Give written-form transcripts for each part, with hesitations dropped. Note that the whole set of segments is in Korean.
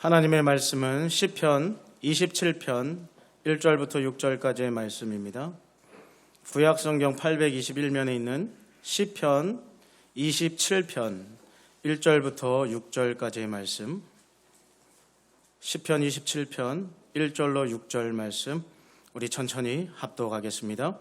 하나님의 말씀은 시편 27편 1절부터 6절까지의 말씀입니다. 구약성경 821면에 있는 시편 27편 1절부터 6절까지의 말씀, 시편 27편 1절로 6절 말씀 우리 천천히 합독하겠습니다.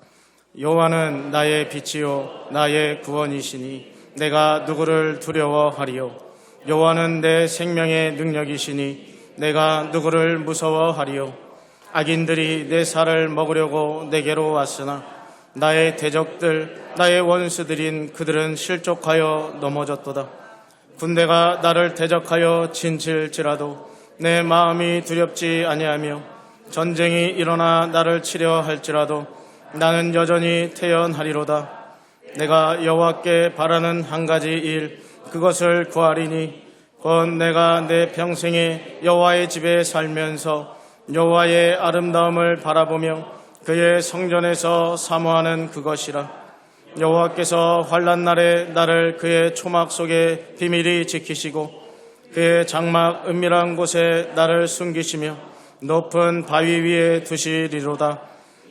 여호와는 나의 빛이요 나의 구원이시니 내가 누구를 두려워하리요. 여호와는 내 생명의 능력이시니 내가 누구를 무서워하리요. 악인들이 내 살을 먹으려고 내게로 왔으나 나의 대적들 나의 원수들인 그들은 실족하여 넘어졌도다. 군대가 나를 대적하여 진칠지라도 내 마음이 두렵지 아니하며 전쟁이 일어나 나를 치려 할지라도 나는 여전히 태연하리로다. 내가 여호와께 바라는 한 가지 일 그것을 구하리니 곧 내가 내 평생에 여호와의 집에 살면서 여호와의 아름다움을 바라보며 그의 성전에서 사모하는 그것이라. 여호와께서 환난 날에 나를 그의 초막 속에 비밀히 지키시고 그의 장막 은밀한 곳에 나를 숨기시며 높은 바위 위에 두시리로다.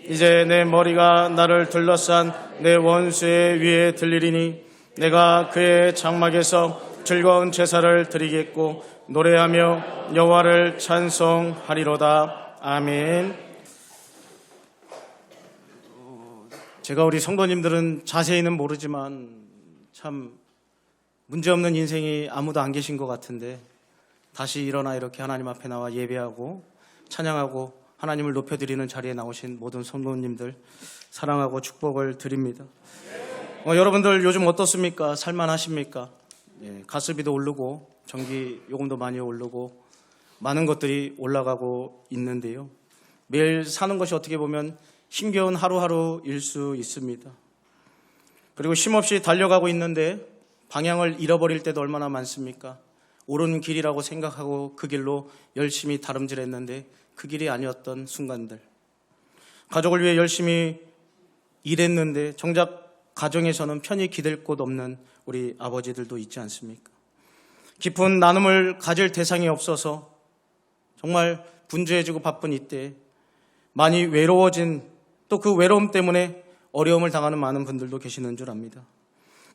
이제 내 머리가 나를 둘러싼 내 원수의 위에 들리리니 내가 그의 장막에서 즐거운 제사를 드리겠고 노래하며 여호와를 찬송하리로다. 아멘. 제가 우리 성도님들은 자세히는 모르지만 참 문제없는 인생이 아무도 안 계신 것 같은데 다시 일어나 이렇게 하나님 앞에 나와 예배하고 찬양하고 하나님을 높여드리는 자리에 나오신 모든 성도님들 사랑하고 축복을 드립니다. 여러분들 요즘 어떻습니까? 살만하십니까? 가스비도 오르고 전기 요금도 많이 오르고 많은 것들이 올라가고 있는데요. 매일 사는 것이 어떻게 보면 힘겨운 하루하루일 수 있습니다. 그리고 쉼없이 달려가고 있는데 방향을 잃어버릴 때도 얼마나 많습니까? 옳은 길이라고 생각하고 그 길로 열심히 다름질했는데 그 길이 아니었던 순간들. 가족을 위해 열심히 일했는데 정작 가정에서는 편히 기댈 곳 없는 우리 아버지들도 있지 않습니까? 깊은 나눔을 가질 대상이 없어서 정말 분주해지고 바쁜 이때 많이 외로워진 또 그 외로움 때문에 어려움을 당하는 많은 분들도 계시는 줄 압니다.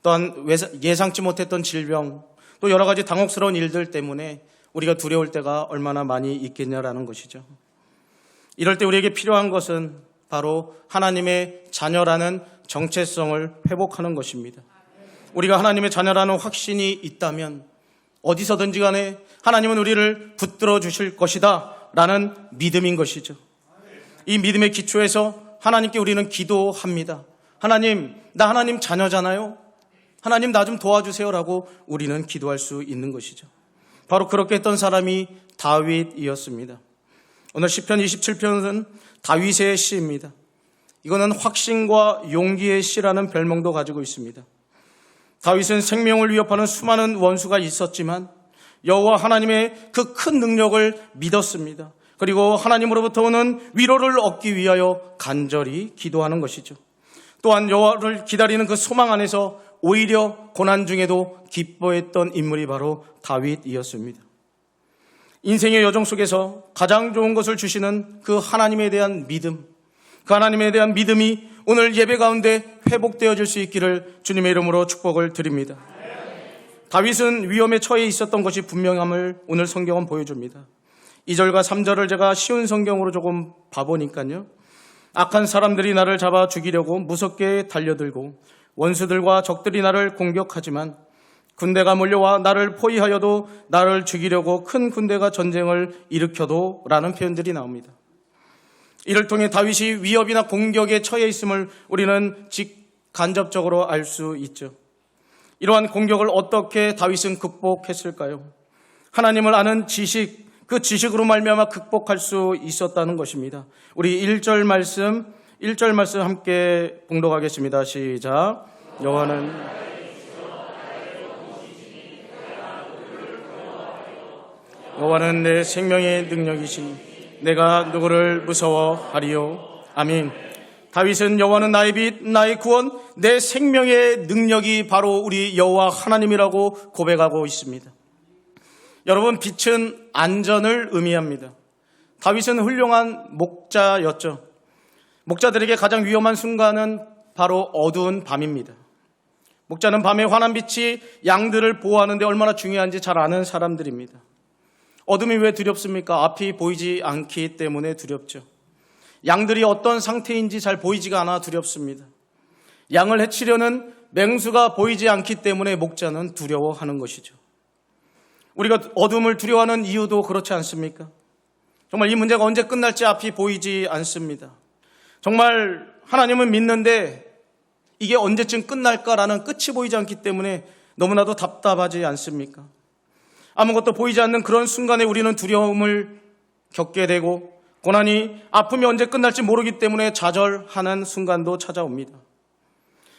또한 예상치 못했던 질병 또 여러 가지 당혹스러운 일들 때문에 우리가 두려울 때가 얼마나 많이 있겠냐라는 것이죠. 이럴 때 우리에게 필요한 것은 바로 하나님의 자녀라는 정체성을 회복하는 것입니다. 우리가 하나님의 자녀라는 확신이 있다면 어디서든지 간에 하나님은 우리를 붙들어 주실 것이다 라는 믿음인 것이죠. 이 믿음의 기초에서 하나님께 우리는 기도합니다. 하나님, 나 하나님 자녀잖아요. 하나님 나 좀 도와주세요 라고 우리는 기도할 수 있는 것이죠. 바로 그렇게 했던 사람이 다윗이었습니다. 오늘 시편 27편은 다윗의 시입니다. 이거는 확신과 용기의 시라는 별명도 가지고 있습니다. 다윗은 생명을 위협하는 수많은 원수가 있었지만 여호와 하나님의 그 큰 능력을 믿었습니다. 그리고 하나님으로부터 오는 위로를 얻기 위하여 간절히 기도하는 것이죠. 또한 여호와를 기다리는 그 소망 안에서 오히려 고난 중에도 기뻐했던 인물이 바로 다윗이었습니다. 인생의 여정 속에서 가장 좋은 것을 주시는 그 하나님에 대한 믿음, 그 하나님에 대한 믿음이 오늘 예배 가운데 회복되어질 수 있기를 주님의 이름으로 축복을 드립니다. 다윗은 위험에 처해 있었던 것이 분명함을 오늘 성경은 보여줍니다. 2절과 3절을 제가 쉬운 성경으로 조금 봐보니까요. 악한 사람들이 나를 잡아 죽이려고 무섭게 달려들고 원수들과 적들이 나를 공격하지만 군대가 몰려와 나를 포위하여도 나를 죽이려고 큰 군대가 전쟁을 일으켜도 라는 표현들이 나옵니다. 이를 통해 다윗이 위협이나 공격에 처해 있음을 우리는 간접적으로 알 수 있죠. 이러한 공격을 어떻게 다윗은 극복했을까요? 하나님을 아는 지식, 그 지식으로 말미암아 극복할 수 있었다는 것입니다. 우리 1절 말씀 함께 봉독하겠습니다. 시작. 여호와는 내 생명의 능력이시니 내가 누구를 무서워하리요. 아멘. 다윗은 여호와는 나의 빛, 나의 구원, 내 생명의 능력이 바로 우리 여호와 하나님이라고 고백하고 있습니다. 여러분, 빛은 안전을 의미합니다. 다윗은 훌륭한 목자였죠. 목자들에게 가장 위험한 순간은 바로 어두운 밤입니다. 목자는 밤에 환한 빛이 양들을 보호하는 데 얼마나 중요한지 잘 아는 사람들입니다. 어둠이 왜 두렵습니까? 앞이 보이지 않기 때문에 두렵죠. 양들이 어떤 상태인지 잘 보이지가 않아 두렵습니다. 양을 해치려는 맹수가 보이지 않기 때문에 목자는 두려워하는 것이죠. 우리가 어둠을 두려워하는 이유도 그렇지 않습니까? 정말 이 문제가 언제 끝날지 앞이 보이지 않습니다. 정말 하나님을 믿는데 이게 언제쯤 끝날까라는 끝이 보이지 않기 때문에 너무나도 답답하지 않습니까? 아무것도 보이지 않는 그런 순간에 우리는 두려움을 겪게 되고 고난이, 아픔이 언제 끝날지 모르기 때문에 좌절하는 순간도 찾아옵니다.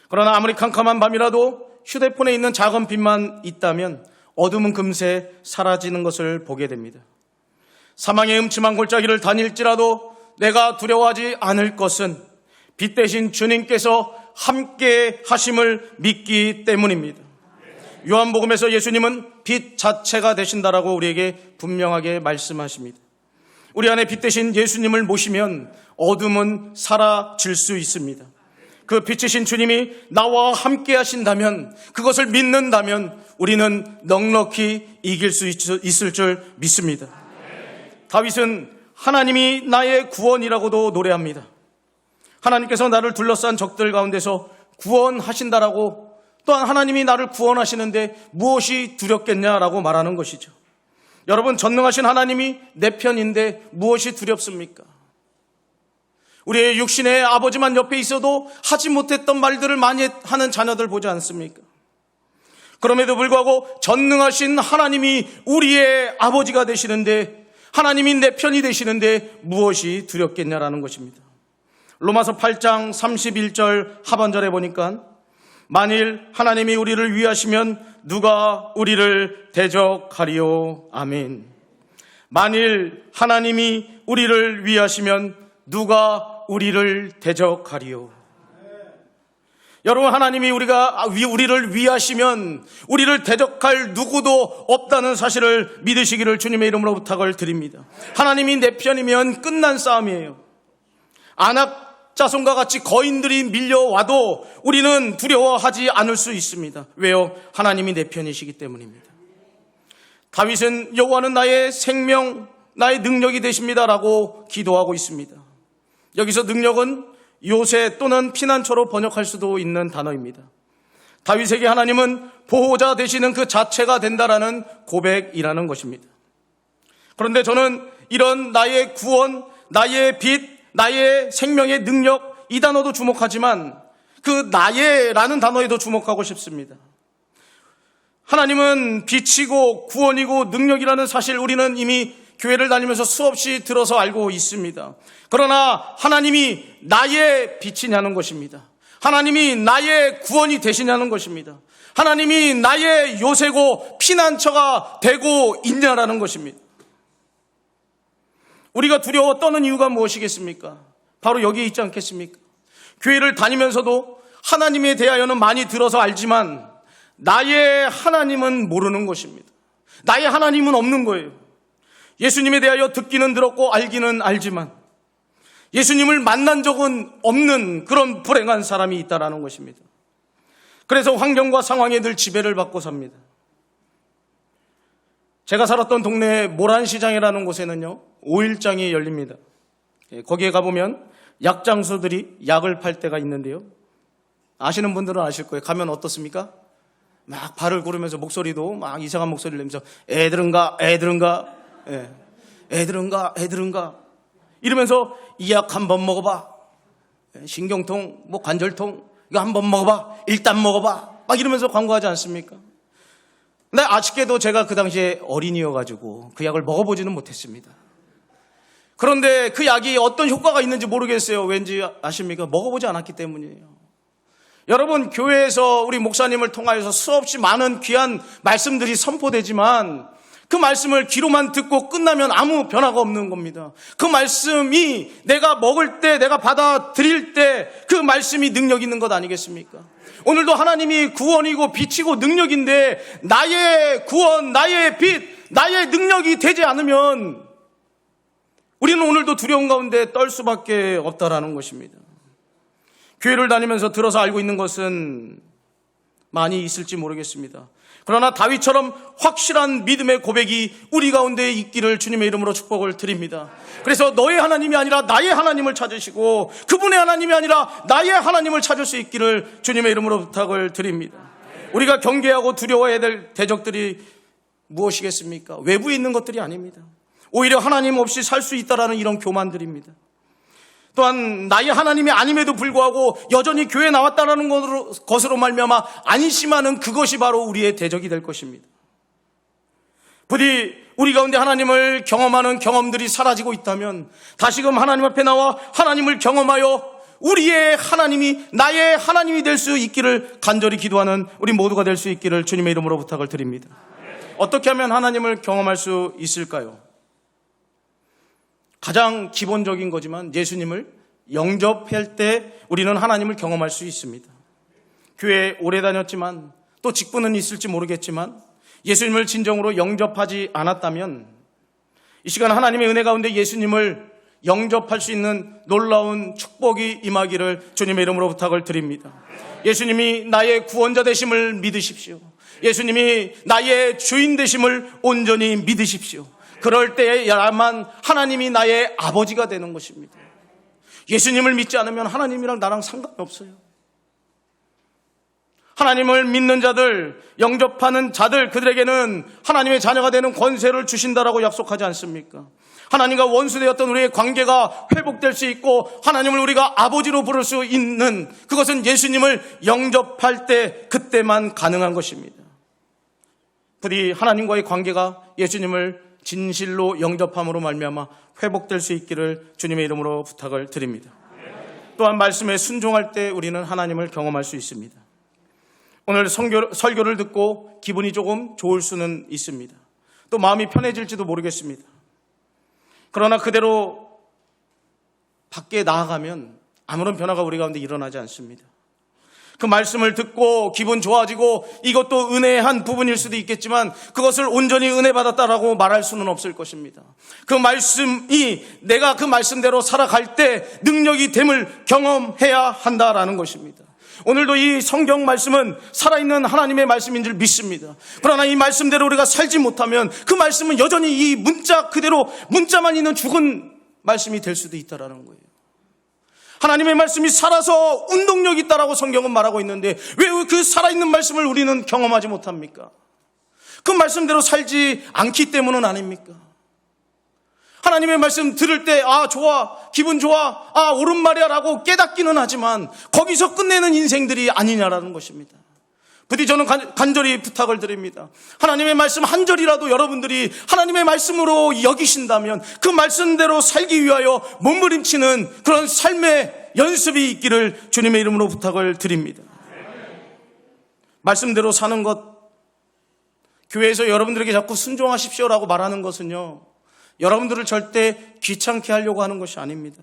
그러나 아무리 캄캄한 밤이라도 휴대폰에 있는 작은 빛만 있다면 어둠은 금세 사라지는 것을 보게 됩니다. 사망의 음침한 골짜기를 다닐지라도 내가 두려워하지 않을 것은 빛 대신 주님께서 함께 하심을 믿기 때문입니다. 요한복음에서 예수님은 빛 자체가 되신다라고 우리에게 분명하게 말씀하십니다. 우리 안에 빛 대신 예수님을 모시면 어둠은 사라질 수 있습니다. 그 빛이신 주님이 나와 함께 하신다면, 그것을 믿는다면 우리는 넉넉히 이길 수 있을 줄 믿습니다. 다윗은 하나님이 나의 구원이라고도 노래합니다. 하나님께서 나를 둘러싼 적들 가운데서 구원하신다라고, 또한 하나님이 나를 구원하시는데 무엇이 두렵겠냐라고 말하는 것이죠. 여러분, 전능하신 하나님이 내 편인데 무엇이 두렵습니까? 우리의 육신의 아버지만 옆에 있어도 하지 못했던 말들을 많이 하는 자녀들 보지 않습니까? 그럼에도 불구하고 전능하신 하나님이 우리의 아버지가 되시는데, 하나님이 내 편이 되시는데 무엇이 두렵겠냐라는 것입니다. 로마서 8장 31절 하반절에 보니까 만일 하나님이 우리를 위하시면 누가 우리를 대적하리요. 아멘. 만일 하나님이 우리를 위하시면 누가 우리를 대적하리요. 여러분, 하나님이 우리를 위하시면 우리를 대적할 누구도 없다는 사실을 믿으시기를 주님의 이름으로 부탁을 드립니다. 하나님이 내 편이면 끝난 싸움이에요. 안악 자손과 같이 거인들이 밀려와도 우리는 두려워하지 않을 수 있습니다. 왜요? 하나님이 내 편이시기 때문입니다. 다윗은 여호와는 나의 생명, 나의 능력이 되십니다라고 기도하고 있습니다. 여기서 능력은 요새 또는 피난처로 번역할 수도 있는 단어입니다. 다윗에게 하나님은 보호자 되시는 그 자체가 된다라는 고백이라는 것입니다. 그런데 저는 이런 나의 구원, 나의 빛, 나의 생명의 능력, 이 단어도 주목하지만 그 나의라는 단어에도 주목하고 싶습니다. 하나님은 빛이고 구원이고 능력이라는 사실 우리는 이미 교회를 다니면서 수없이 들어서 알고 있습니다. 그러나 하나님이 나의 빛이냐는 것입니다. 하나님이 나의 구원이 되시냐는 것입니다. 하나님이 나의 요새고 피난처가 되고 있냐라는 것입니다. 우리가 두려워 떠는 이유가 무엇이겠습니까? 바로 여기에 있지 않겠습니까? 교회를 다니면서도 하나님에 대하여는 많이 들어서 알지만 나의 하나님은 모르는 것입니다. 나의 하나님은 없는 거예요. 예수님에 대하여 듣기는 들었고 알기는 알지만 예수님을 만난 적은 없는 그런 불행한 사람이 있다라는 것입니다. 그래서 환경과 상황에 늘 지배를 받고 삽니다. 제가 살았던 동네에 모란시장이라는 곳에는요, 5일장이 열립니다. 거기에 가보면 약장수들이 약을 팔 때가 있는데요. 아시는 분들은 아실 거예요. 가면 어떻습니까? 막 발을 구르면서 목소리도 막 이상한 목소리를 내면서 애들은가 이러면서 이 약 한번 먹어봐. 신경통, 관절통 이거 한번 먹어봐. 일단 먹어봐. 막 이러면서 광고하지 않습니까? 근데 아쉽게도 제가 그 당시에 어린이여가지고 그 약을 먹어보지는 못했습니다. 그런데 그 약이 어떤 효과가 있는지 모르겠어요. 왠지 아십니까? 먹어보지 않았기 때문이에요. 여러분, 교회에서 우리 목사님을 통하여서 수없이 많은 귀한 말씀들이 선포되지만 그 말씀을 귀로만 듣고 끝나면 아무 변화가 없는 겁니다. 그 말씀이 내가 먹을 때, 내가 받아들일 때 그 말씀이 능력 있는 것 아니겠습니까? 오늘도 하나님이 구원이고 빛이고 능력인데 나의 구원, 나의 빛, 나의 능력이 되지 않으면 우리는 오늘도 두려움 가운데 떨 수밖에 없다라는 것입니다. 교회를 다니면서 들어서 알고 있는 것은 많이 있을지 모르겠습니다. 그러나 다윗처럼 확실한 믿음의 고백이 우리 가운데 있기를 주님의 이름으로 축복을 드립니다. 그래서 너의 하나님이 아니라 나의 하나님을 찾으시고 그분의 하나님이 아니라 나의 하나님을 찾을 수 있기를 주님의 이름으로 부탁을 드립니다. 우리가 경계하고 두려워해야 될 대적들이 무엇이겠습니까? 외부에 있는 것들이 아닙니다. 오히려 하나님 없이 살 수 있다라는 이런 교만들입니다. 또한 나의 하나님이 아님에도 불구하고 여전히 교회에 나왔다는 것으로 말미암아 안심하는 그것이 바로 우리의 대적이 될 것입니다. 부디 우리 가운데 하나님을 경험하는 경험들이 사라지고 있다면 다시금 하나님 앞에 나와 하나님을 경험하여 우리의 하나님이 나의 하나님이 될 수 있기를 간절히 기도하는 우리 모두가 될 수 있기를 주님의 이름으로 부탁을 드립니다. 어떻게 하면 하나님을 경험할 수 있을까요? 가장 기본적인 거지만 예수님을 영접할 때 우리는 하나님을 경험할 수 있습니다. 교회에 오래 다녔지만 또 직분은 있을지 모르겠지만 예수님을 진정으로 영접하지 않았다면 이 시간 하나님의 은혜 가운데 예수님을 영접할 수 있는 놀라운 축복이 임하기를 주님의 이름으로 부탁을 드립니다. 예수님이 나의 구원자 되심을 믿으십시오. 예수님이 나의 주인 되심을 온전히 믿으십시오. 그럴 때야만 하나님이 나의 아버지가 되는 것입니다. 예수님을 믿지 않으면 하나님이랑 나랑 상관이 없어요. 하나님을 믿는 자들, 영접하는 자들, 그들에게는 하나님의 자녀가 되는 권세를 주신다라고 약속하지 않습니까? 하나님과 원수되었던 우리의 관계가 회복될 수 있고 하나님을 우리가 아버지로 부를 수 있는 그것은 예수님을 영접할 때 그때만 가능한 것입니다. 부디 하나님과의 관계가 예수님을 진실로 영접함으로 말미암아 회복될 수 있기를 주님의 이름으로 부탁을 드립니다. 또한 말씀에 순종할 때 우리는 하나님을 경험할 수 있습니다. 오늘 설교를 듣고 기분이 조금 좋을 수는 있습니다. 또 마음이 편해질지도 모르겠습니다. 그러나 그대로 밖에 나아가면 아무런 변화가 우리 가운데 일어나지 않습니다. 그 말씀을 듣고 기분 좋아지고 이것도 은혜의 한 부분일 수도 있겠지만 그것을 온전히 은혜 받았다라고 말할 수는 없을 것입니다. 그 말씀이 내가 그 말씀대로 살아갈 때 능력이 됨을 경험해야 한다라는 것입니다. 오늘도 이 성경 말씀은 살아있는 하나님의 말씀인 줄 믿습니다. 그러나 이 말씀대로 우리가 살지 못하면 그 말씀은 여전히 이 문자 그대로 문자만 있는 죽은 말씀이 될 수도 있다라는 거예요. 하나님의 말씀이 살아서 운동력이 있다라고 성경은 말하고 있는데 왜 그 살아있는 말씀을 우리는 경험하지 못합니까? 그 말씀대로 살지 않기 때문은 아닙니까? 하나님의 말씀 들을 때 좋아, 기분 좋아, 옳은 말이야 라고 깨닫기는 하지만 거기서 끝내는 인생들이 아니냐라는 것입니다. 부디 저는 간절히 부탁을 드립니다. 하나님의 말씀 한 절이라도 여러분들이 하나님의 말씀으로 여기신다면 그 말씀대로 살기 위하여 몸부림치는 그런 삶의 연습이 있기를 주님의 이름으로 부탁을 드립니다. 말씀대로 사는 것, 교회에서 여러분들에게 자꾸 순종하십시오라고 말하는 것은요, 여러분들을 절대 귀찮게 하려고 하는 것이 아닙니다.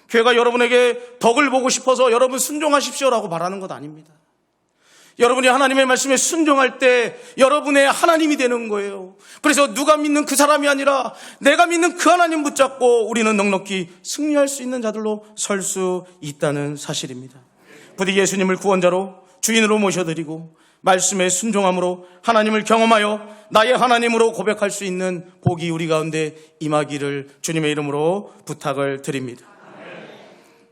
교회가 여러분에게 덕을 보고 싶어서 여러분 순종하십시오라고 말하는 것 아닙니다. 여러분이 하나님의 말씀에 순종할 때 여러분의 하나님이 되는 거예요. 그래서 누가 믿는 그 사람이 아니라 내가 믿는 그 하나님 붙잡고 우리는 넉넉히 승리할 수 있는 자들로 설 수 있다는 사실입니다. 부디 예수님을 구원자로 주인으로 모셔드리고 말씀에 순종함으로 하나님을 경험하여 나의 하나님으로 고백할 수 있는 복이 우리 가운데 임하기를 주님의 이름으로 부탁을 드립니다.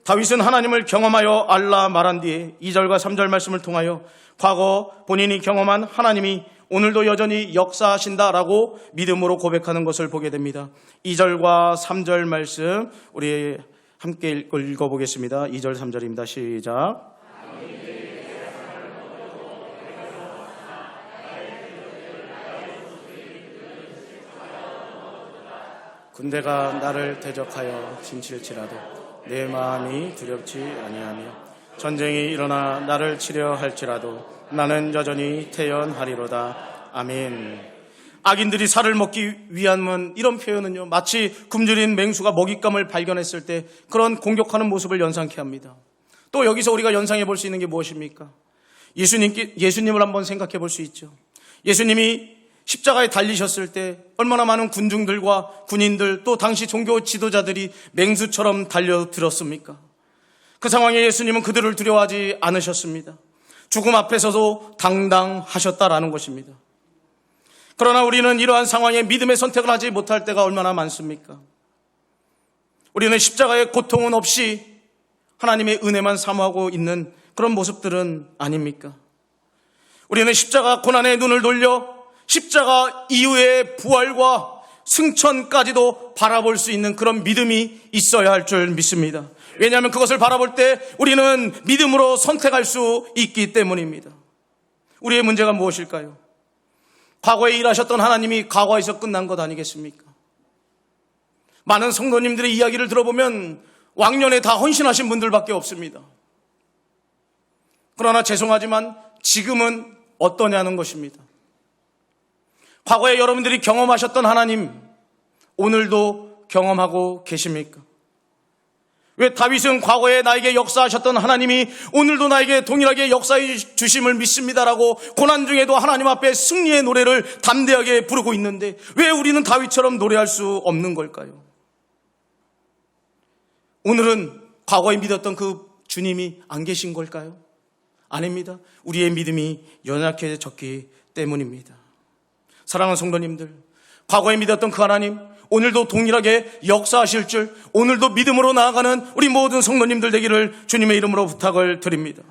다윗은 하나님을 경험하여 알라 말한 뒤에 2절과 3절 말씀을 통하여 과거 본인이 경험한 하나님이 오늘도 여전히 역사하신다라고 믿음으로 고백하는 것을 보게 됩니다. 2절과 3절 말씀 우리 함께 읽어보겠습니다. 2절 3절입니다. 시작. 군대가 나를 대적하여 진칠지라도 내 마음이 두렵지 아니하며 전쟁이 일어나 나를 치려 할지라도 나는 여전히 태연하리로다. 아멘. 악인들이 살을 먹기 위함은 이런 표현은요, 마치 굶주린 맹수가 먹잇감을 발견했을 때 그런 공격하는 모습을 연상케 합니다. 또 여기서 우리가 연상해 볼 수 있는 게 무엇입니까? 예수님을 한번 생각해 볼 수 있죠. 예수님이 십자가에 달리셨을 때 얼마나 많은 군중들과 군인들 또 당시 종교 지도자들이 맹수처럼 달려들었습니까? 그 상황에 예수님은 그들을 두려워하지 않으셨습니다. 죽음 앞에서도 당당하셨다라는 것입니다. 그러나 우리는 이러한 상황에 믿음의 선택을 하지 못할 때가 얼마나 많습니까? 우리는 십자가의 고통은 없이 하나님의 은혜만 사모하고 있는 그런 모습들은 아닙니까? 우리는 십자가 고난의 눈을 돌려 십자가 이후의 부활과 승천까지도 바라볼 수 있는 그런 믿음이 있어야 할 줄 믿습니다. 왜냐하면 그것을 바라볼 때 우리는 믿음으로 선택할 수 있기 때문입니다. 우리의 문제가 무엇일까요? 과거에 일하셨던 하나님이 과거에서 끝난 것 아니겠습니까? 많은 성도님들의 이야기를 들어보면 왕년에 다 헌신하신 분들밖에 없습니다. 그러나 죄송하지만 지금은 어떠냐는 것입니다. 과거에 여러분들이 경험하셨던 하나님, 오늘도 경험하고 계십니까? 왜 다윗은 과거에 나에게 역사하셨던 하나님이 오늘도 나에게 동일하게 역사해 주심을 믿습니다라고 고난 중에도 하나님 앞에 승리의 노래를 담대하게 부르고 있는데 왜 우리는 다윗처럼 노래할 수 없는 걸까요? 오늘은 과거에 믿었던 그 주님이 안 계신 걸까요? 아닙니다. 우리의 믿음이 연약해졌기 때문입니다. 사랑하는 성도님들, 과거에 믿었던 그 하나님 오늘도 동일하게 역사하실 줄, 오늘도 믿음으로 나아가는 우리 모든 성도님들 되기를 주님의 이름으로 부탁을 드립니다.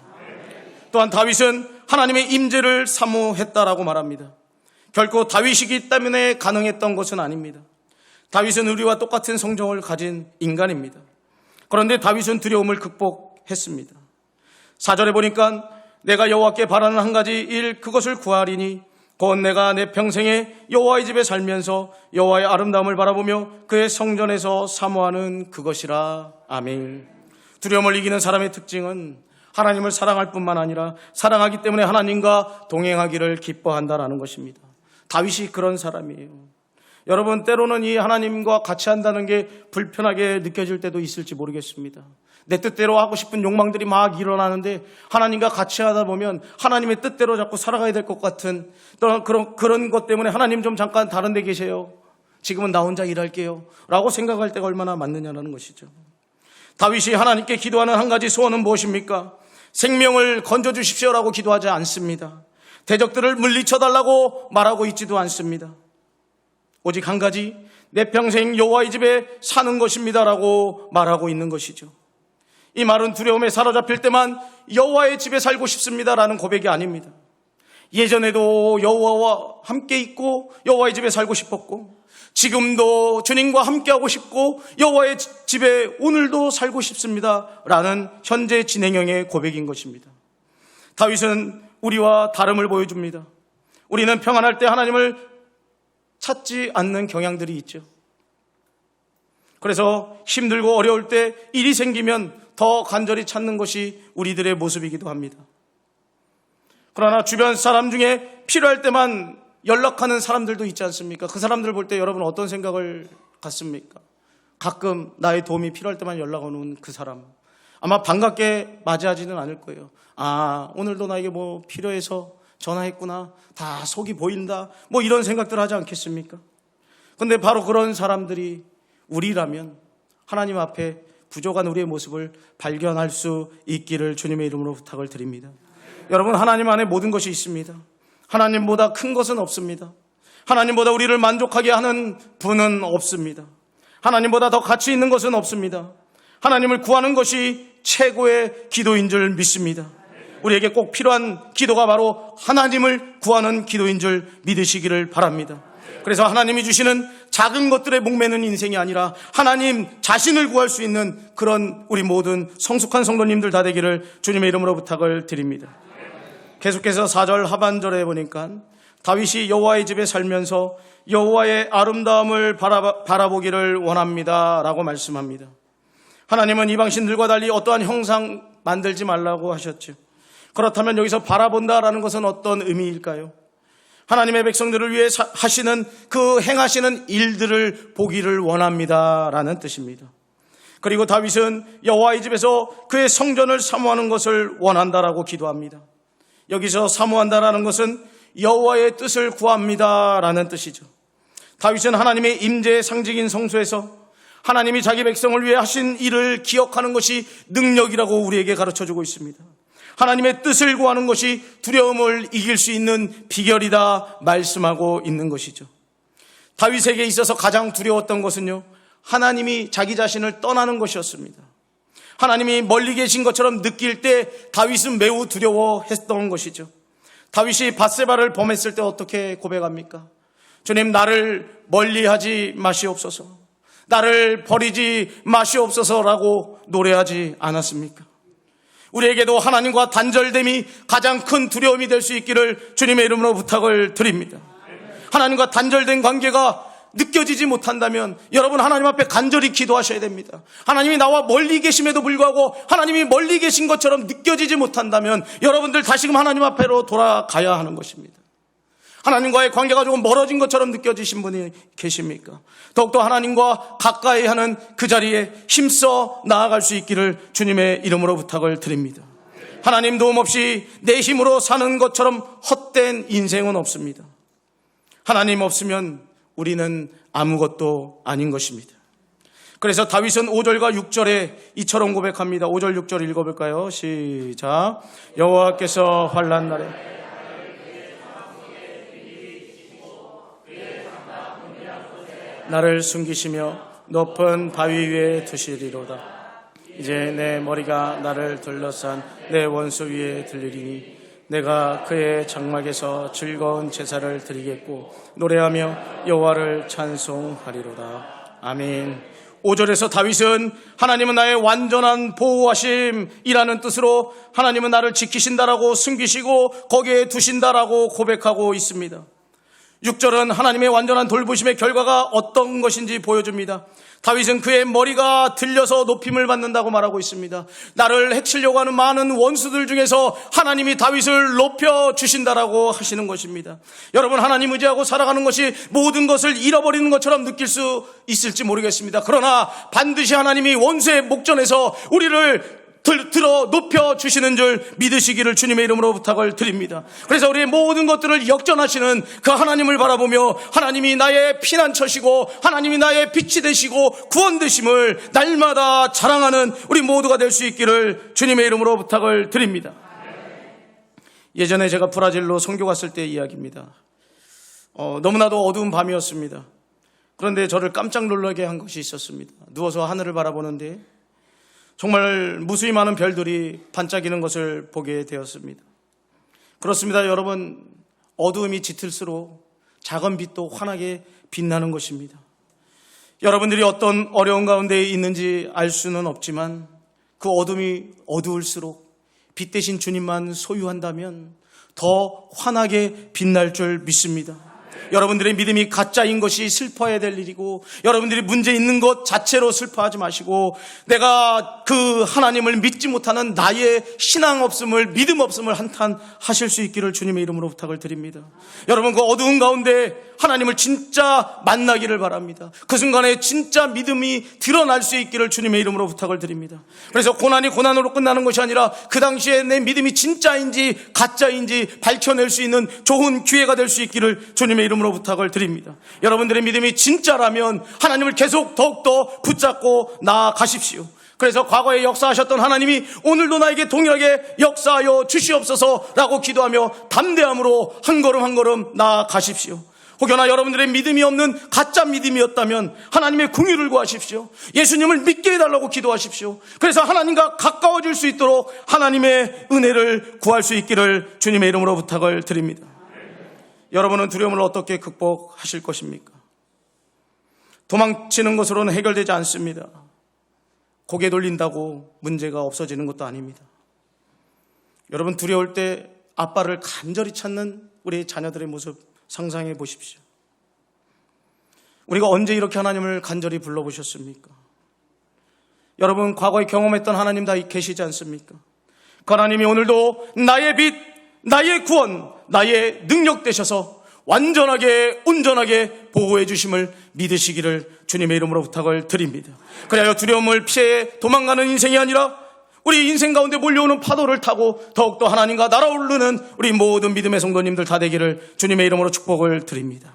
또한 다윗은 하나님의 임재를 사모했다라고 말합니다. 결코 다윗이기 때문에 가능했던 것은 아닙니다. 다윗은 우리와 똑같은 성정을 가진 인간입니다. 그런데 다윗은 두려움을 극복했습니다. 4절에 보니까 내가 여호와께 바라는 한 가지 일 그것을 구하리니 곧 내가 내 평생에 여호와의 집에 살면서 여호와의 아름다움을 바라보며 그의 성전에서 사모하는 그것이라. 아멘. 두려움을 이기는 사람의 특징은 하나님을 사랑할 뿐만 아니라 사랑하기 때문에 하나님과 동행하기를 기뻐한다라는 것입니다. 다윗이 그런 사람이에요. 여러분, 때로는 이 하나님과 같이 한다는 게 불편하게 느껴질 때도 있을지 모르겠습니다. 내 뜻대로 하고 싶은 욕망들이 막 일어나는데 하나님과 같이 하다 보면 하나님의 뜻대로 자꾸 살아가야 될 것 같은 그런 것 때문에 하나님 좀 잠깐 다른 데 계세요. 지금은 나 혼자 일할게요. 라고 생각할 때가 얼마나 맞느냐는 것이죠. 다윗이 하나님께 기도하는 한 가지 소원은 무엇입니까? 생명을 건져주십시오라고 기도하지 않습니다. 대적들을 물리쳐달라고 말하고 있지도 않습니다. 오직 한 가지, 내 평생 여호와의 집에 사는 것입니다라고 말하고 있는 것이죠. 이 말은 두려움에 사로잡힐 때만 여호와의 집에 살고 싶습니다라는 고백이 아닙니다. 예전에도 여호와와 함께 있고 여호와의 집에 살고 싶었고 지금도 주님과 함께하고 싶고 여호와의 집에 오늘도 살고 싶습니다라는 현재 진행형의 고백인 것입니다. 다윗은 우리와 다름을 보여줍니다. 우리는 평안할 때 하나님을 찾지 않는 경향들이 있죠. 그래서 힘들고 어려울 때 일이 생기면 더 간절히 찾는 것이 우리들의 모습이기도 합니다. 그러나 주변 사람 중에 필요할 때만 연락하는 사람들도 있지 않습니까? 그 사람들 볼 때 여러분 어떤 생각을 갖습니까? 가끔 나의 도움이 필요할 때만 연락 오는 그 사람, 아마 반갑게 맞이하지는 않을 거예요. 아, 오늘도 나에게 뭐 필요해서 전화했구나, 다 속이 보인다, 뭐 이런 생각들 하지 않겠습니까? 근데 바로 그런 사람들이 우리라면 하나님 앞에 부족한 우리의 모습을 발견할 수 있기를 주님의 이름으로 부탁을 드립니다. 여러분, 하나님 안에 모든 것이 있습니다. 하나님보다 큰 것은 없습니다. 하나님보다 우리를 만족하게 하는 분은 없습니다. 하나님보다 더 가치 있는 것은 없습니다. 하나님을 구하는 것이 최고의 기도인 줄 믿습니다. 우리에게 꼭 필요한 기도가 바로 하나님을 구하는 기도인 줄 믿으시기를 바랍니다. 그래서 하나님이 주시는 작은 것들에 목매는 인생이 아니라 하나님 자신을 구할 수 있는 그런 우리 모든 성숙한 성도님들 다 되기를 주님의 이름으로 부탁을 드립니다. 계속해서 4절 하반절에 보니까 다윗이 여호와의 집에 살면서 여호와의 아름다움을 바라보기를 원합니다 라고 말씀합니다. 하나님은 이방신들과 달리 어떠한 형상 만들지 말라고 하셨죠. 그렇다면 여기서 바라본다라는 것은 어떤 의미일까요? 하나님의 백성들을 위해 하시는 그 행하시는 일들을 보기를 원합니다라는 뜻입니다. 그리고 다윗은 여호와의 집에서 그의 성전을 사모하는 것을 원한다라고 기도합니다. 여기서 사모한다라는 것은 여호와의 뜻을 구합니다라는 뜻이죠. 다윗은 하나님의 임재의 상징인 성소에서 하나님이 자기 백성을 위해 하신 일을 기억하는 것이 능력이라고 우리에게 가르쳐주고 있습니다. 하나님의 뜻을 구하는 것이 두려움을 이길 수 있는 비결이다 말씀하고 있는 것이죠. 다윗에게 있어서 가장 두려웠던 것은요, 하나님이 자기 자신을 떠나는 것이었습니다. 하나님이 멀리 계신 것처럼 느낄 때 다윗은 매우 두려워했던 것이죠. 다윗이 밧세바를 범했을 때 어떻게 고백합니까? 주님, 나를 멀리하지 마시옵소서, 나를 버리지 마시옵소서라고 노래하지 않았습니까? 우리에게도 하나님과 단절됨이 가장 큰 두려움이 될 수 있기를 주님의 이름으로 부탁을 드립니다. 하나님과 단절된 관계가 느껴지지 못한다면 여러분, 하나님 앞에 간절히 기도하셔야 됩니다. 하나님이 나와 멀리 계심에도 불구하고 하나님이 멀리 계신 것처럼 느껴지지 못한다면 여러분들 다시금 하나님 앞으로 돌아가야 하는 것입니다. 하나님과의 관계가 조금 멀어진 것처럼 느껴지신 분이 계십니까? 더욱더 하나님과 가까이 하는 그 자리에 힘써 나아갈 수 있기를 주님의 이름으로 부탁을 드립니다. 하나님 도움 없이 내 힘으로 사는 것처럼 헛된 인생은 없습니다. 하나님 없으면 우리는 아무것도 아닌 것입니다. 그래서 다윗은 5절과 6절에 이처럼 고백합니다. 5절 6절 읽어볼까요? 시작. 여호와께서 환난 날에 나를 숨기시며 높은 바위 위에 두시리로다. 이제 내 머리가 나를 둘러싼 내 원수 위에 들리리니 내가 그의 장막에서 즐거운 제사를 드리겠고 노래하며 여호와를 찬송하리로다. 아멘. 5절에서 다윗은 하나님은 나의 완전한 보호하심이라는 뜻으로 하나님은 나를 지키신다라고 숨기시고 거기에 두신다라고 고백하고 있습니다. 6절은 하나님의 완전한 돌보심의 결과가 어떤 것인지 보여줍니다. 다윗은 그의 머리가 들려서 높임을 받는다고 말하고 있습니다. 나를 해치려고 하는 많은 원수들 중에서 하나님이 다윗을 높여주신다라고 하시는 것입니다. 여러분, 하나님 의지하고 살아가는 것이 모든 것을 잃어버리는 것처럼 느낄 수 있을지 모르겠습니다. 그러나 반드시 하나님이 원수의 목전에서 우리를 들어 높여주시는 줄 믿으시기를 주님의 이름으로 부탁을 드립니다. 그래서 우리의 모든 것들을 역전하시는 그 하나님을 바라보며 하나님이 나의 피난처시고 하나님이 나의 빛이 되시고 구원 되심을 날마다 자랑하는 우리 모두가 될 수 있기를 주님의 이름으로 부탁을 드립니다. 예전에 제가 브라질로 선교 갔을 때 이야기입니다. 너무나도 어두운 밤이었습니다. 그런데 저를 깜짝 놀라게 한 것이 있었습니다. 누워서 하늘을 바라보는데 정말 무수히 많은 별들이 반짝이는 것을 보게 되었습니다. 그렇습니다. 여러분, 어두움이 짙을수록 작은 빛도 환하게 빛나는 것입니다. 여러분들이 어떤 어려운 가운데 있는지 알 수는 없지만 그 어둠이 어두울수록 빛 대신 주님만 소유한다면 더 환하게 빛날 줄 믿습니다. 여러분들의 믿음이 가짜인 것이 슬퍼해야 될 일이고 여러분들이 문제 있는 것 자체로 슬퍼하지 마시고 내가 그 하나님을 믿지 못하는 나의 신앙 없음을 믿음 없음을 한탄하실 수 있기를 주님의 이름으로 부탁을 드립니다. 여러분, 그 어두운 가운데 하나님을 진짜 만나기를 바랍니다. 그 순간에 진짜 믿음이 드러날 수 있기를 주님의 이름으로 부탁을 드립니다. 그래서 고난이 고난으로 끝나는 것이 아니라 그 당시에 내 믿음이 진짜인지 가짜인지 밝혀낼 수 있는 좋은 기회가 될 수 있기를 주님의 이름으로 부탁을 드립니다. 여러분들의 믿음이 진짜라면 하나님을 계속 더욱더 붙잡고 나아가십시오. 그래서 과거에 역사하셨던 하나님이 오늘도 나에게 동일하게 역사하여 주시옵소서라고 기도하며 담대함으로 한 걸음 한 걸음 나아가십시오. 혹여나 여러분들의 믿음이 없는 가짜 믿음이었다면 하나님의 긍휼을 구하십시오. 예수님을 믿게 해달라고 기도하십시오. 그래서 하나님과 가까워질 수 있도록 하나님의 은혜를 구할 수 있기를 주님의 이름으로 부탁을 드립니다. 여러분은 두려움을 어떻게 극복하실 것입니까? 도망치는 것으로는 해결되지 않습니다. 고개 돌린다고 문제가 없어지는 것도 아닙니다. 여러분, 두려울 때 아빠를 간절히 찾는 우리 자녀들의 모습 상상해 보십시오. 우리가 언제 이렇게 하나님을 간절히 불러보셨습니까? 여러분, 과거에 경험했던 하나님 다 계시지 않습니까? 그 하나님이 오늘도 나의 빛, 나의 구원, 나의 능력 되셔서 완전하게 온전하게 보호해 주심을 믿으시기를 주님의 이름으로 부탁을 드립니다. 그래야 두려움을 피해 도망가는 인생이 아니라 우리 인생 가운데 몰려오는 파도를 타고 더욱더 하나님과 날아오르는 우리 모든 믿음의 성도님들 다 되기를 주님의 이름으로 축복을 드립니다.